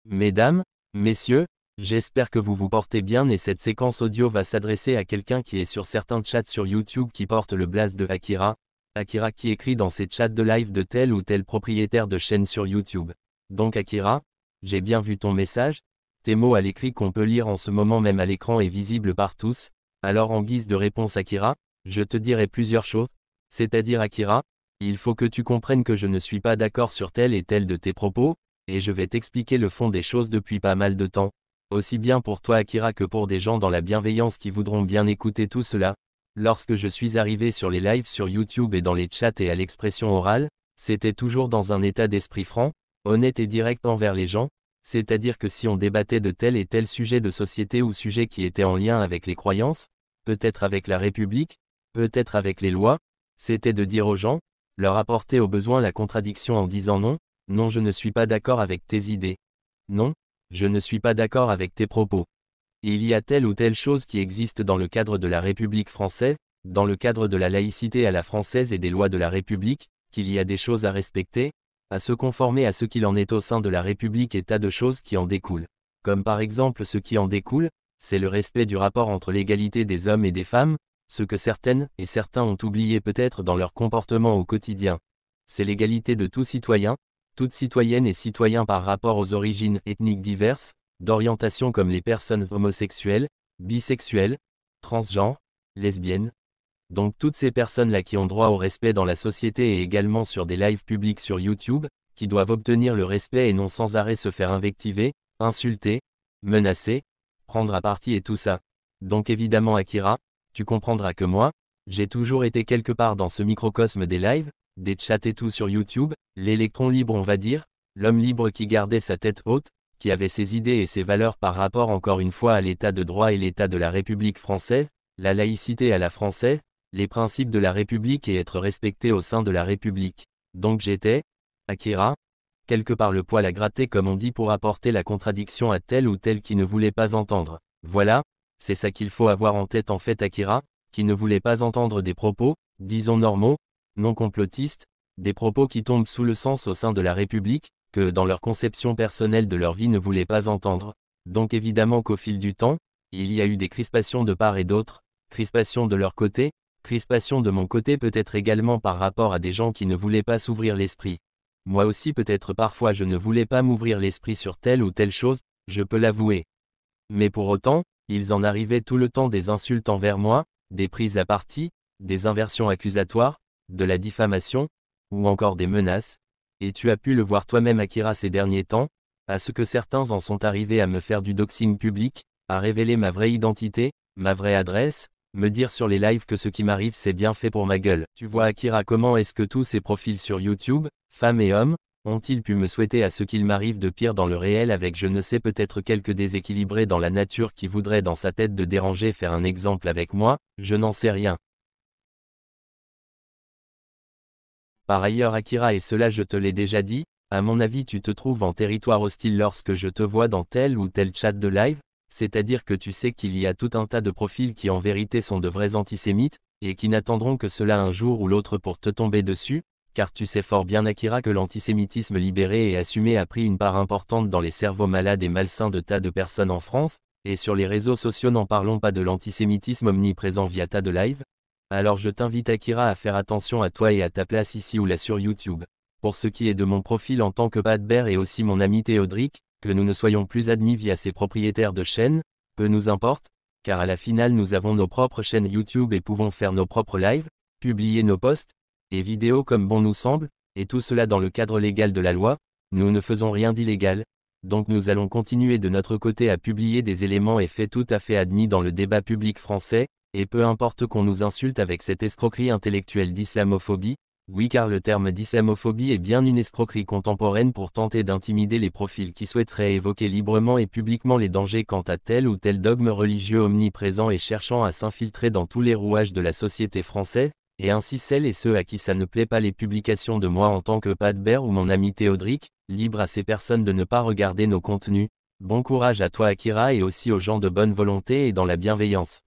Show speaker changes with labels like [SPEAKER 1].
[SPEAKER 1] Mesdames, messieurs, j'espère que vous vous portez bien et cette séquence audio va s'adresser à quelqu'un qui est sur certains chats sur YouTube qui porte le blaze de Akira. Akira qui écrit dans ses chats de live de tel ou tel propriétaire de chaîne sur YouTube. Donc Akira, j'ai bien vu ton message, tes mots à l'écrit qu'on peut lire en ce moment même à l'écran et visible par tous. Alors en guise de réponse Akira, je te dirai plusieurs choses. C'est-à-dire Akira, il faut que tu comprennes que je ne suis pas d'accord sur tel et tel de tes propos, et je vais t'expliquer le fond des choses depuis pas mal de temps. Aussi bien pour toi Akira que pour des gens dans la bienveillance qui voudront bien écouter tout cela. Lorsque je suis arrivé sur les lives sur YouTube et dans les chats et à l'expression orale, c'était toujours dans un état d'esprit franc, honnête et direct envers les gens, c'est-à-dire que si on débattait de tel et tel sujet de société ou sujet qui était en lien avec les croyances, peut-être avec la République, peut-être avec les lois, c'était de dire aux gens, leur apporter au besoin la contradiction en disant non, non je ne suis pas d'accord avec tes idées. Non, je ne suis pas d'accord avec tes propos. Il y a telle ou telle chose qui existe dans le cadre de la République française, dans le cadre de la laïcité à la française et des lois de la République, qu'il y a des choses à respecter, à se conformer à ce qu'il en est au sein de la République et tas de choses qui en découlent. Comme par exemple ce qui en découle, c'est le respect du rapport entre l'égalité des hommes et des femmes, ce que certaines et certains ont oublié peut-être dans leur comportement au quotidien. C'est l'égalité de tout citoyen, toute citoyenne et citoyen par rapport aux origines ethniques diverses, d'orientation comme les personnes homosexuelles, bisexuelles, transgenres, lesbiennes. Donc toutes ces personnes-là qui ont droit au respect dans la société et également sur des lives publics sur YouTube, qui doivent obtenir le respect et non sans arrêt se faire invectiver, insulter, menacer, prendre à partie et tout ça. Donc évidemment Akira, tu comprendras que moi, j'ai toujours été quelque part dans ce microcosme des lives, des chats et tout sur YouTube, l'électron libre on va dire, l'homme libre qui gardait sa tête haute, qui avait ses idées et ses valeurs par rapport encore une fois à l'état de droit et l'état de la République française, la laïcité à la française, les principes de la République et être respecté au sein de la République. Donc j'étais, Akira, quelque part le poil à gratter comme on dit pour apporter la contradiction à tel ou tel qui ne voulait pas entendre. Voilà, c'est ça qu'il faut avoir en tête en fait Akira, qui ne voulait pas entendre des propos, disons normaux, non complotistes, des propos qui tombent sous le sens au sein de la République, que dans leur conception personnelle de leur vie ne voulaient pas entendre. Donc évidemment qu'au fil du temps, il y a eu des crispations de part et d'autre, crispations de leur côté, crispations de mon côté peut-être également par rapport à des gens qui ne voulaient pas s'ouvrir l'esprit. Moi aussi peut-être parfois je ne voulais pas m'ouvrir l'esprit sur telle ou telle chose, je peux l'avouer. Mais pour autant, ils en arrivaient tout le temps des insultes envers moi, des prises à partie, des inversions accusatoires, de la diffamation, ou encore des menaces, et tu as pu le voir toi-même Akira ces derniers temps, à ce que certains en sont arrivés à me faire du doxing public, à révéler ma vraie identité, ma vraie adresse, me dire sur les lives que ce qui m'arrive c'est bien fait pour ma gueule. Tu vois Akira comment est-ce que tous ces profils sur YouTube, femmes et hommes, ont-ils pu me souhaiter à ce qu'il m'arrive de pire dans le réel avec je ne sais peut-être quelques déséquilibrés dans la nature qui voudraient dans sa tête de déranger faire un exemple avec moi, je n'en sais rien. Par ailleurs Akira et cela je te l'ai déjà dit, à mon avis tu te trouves en territoire hostile lorsque je te vois dans tel ou tel chat de live, c'est-à-dire que tu sais qu'il y a tout un tas de profils qui en vérité sont de vrais antisémites, et qui n'attendront que cela un jour ou l'autre pour te tomber dessus, car tu sais fort bien Akira que l'antisémitisme libéré et assumé a pris une part importante dans les cerveaux malades et malsains de tas de personnes en France, et sur les réseaux sociaux n'en parlons pas de l'antisémitisme omniprésent via tas de live. Alors je t'invite Akira à faire attention à toi et à ta place ici ou là sur YouTube. Pour ce qui est de mon profil en tant que Padber et aussi mon ami Théodric, que nous ne soyons plus admis via ses propriétaires de chaînes, peu nous importe, car à la finale nous avons nos propres chaînes YouTube et pouvons faire nos propres lives, publier nos posts et vidéos comme bon nous semble, et tout cela dans le cadre légal de la loi, nous ne faisons rien d'illégal. Donc nous allons continuer de notre côté à publier des éléments et faits tout à fait admis dans le débat public français, et peu importe qu'on nous insulte avec cette escroquerie intellectuelle d'islamophobie, oui car le terme d'islamophobie est bien une escroquerie contemporaine pour tenter d'intimider les profils qui souhaiteraient évoquer librement et publiquement les dangers quant à tel ou tel dogme religieux omniprésent et cherchant à s'infiltrer dans tous les rouages de la société française, et ainsi celles et ceux à qui ça ne plaît pas les publications de moi en tant que Padber ou mon ami Théodric, libre à ces personnes de ne pas regarder nos contenus. Bon courage à toi Akira et aussi aux gens de bonne volonté et dans la bienveillance.